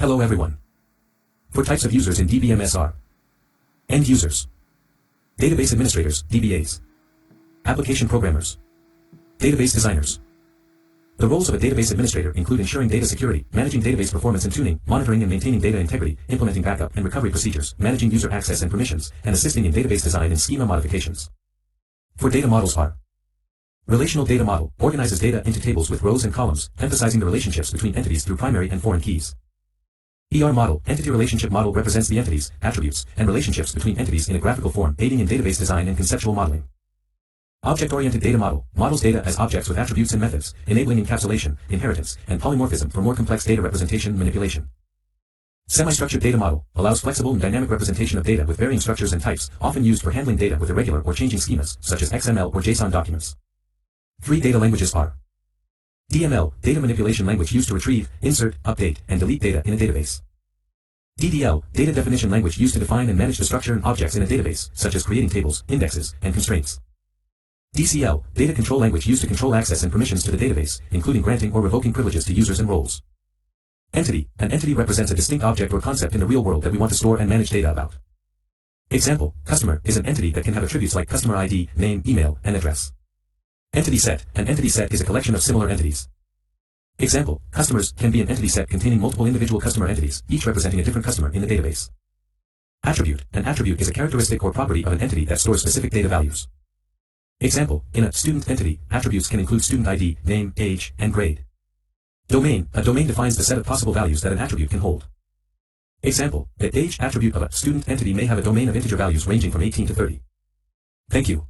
Hello everyone. For types of users in DBMS are end users, database administrators, DBAs, application programmers, database designers. The roles of a database administrator include ensuring data security, managing database performance and tuning, monitoring and maintaining data integrity, implementing backup and recovery procedures, managing user access and permissions, and assisting in database design and schema modifications. For data models are Relational data model organizes data into tables with rows and columns, emphasizing the relationships between entities through primary and foreign keys. ER model, entity relationship model, represents the entities, attributes, and relationships between entities in a graphical form, aiding in database design and conceptual modeling. Object-oriented data model models data as objects with attributes and methods, enabling encapsulation, inheritance, and polymorphism for more complex data representation manipulation. Semi-structured data model allows flexible and dynamic representation of data with varying structures and types, often used for handling data with irregular or changing schemas, such as XML or JSON documents. Three data languages are DML, data manipulation language used to retrieve, insert, update, and delete data in a database. DDL, data definition language used to define and manage the structure and objects in a database, such as creating tables, indexes, and constraints. DCL, data control language used to control access and permissions to the database, including granting or revoking privileges to users and roles. Entity, an entity represents a distinct object or concept in the real world that we want to store and manage data about. Example, customer is an entity that can have attributes like customer ID, name, email, and address. Entity set, an entity set is a collection of similar entities. Example, customers can be an entity set containing multiple individual customer entities, each representing a different customer in the database. Attribute, an attribute is a characteristic or property of an entity that stores specific data values. Example, in a student entity, attributes can include student ID, name, age, and grade. Domain, a domain defines the set of possible values that an attribute can hold. Example, the age attribute of a student entity may have a domain of integer values ranging from 18 to 30. Thank you.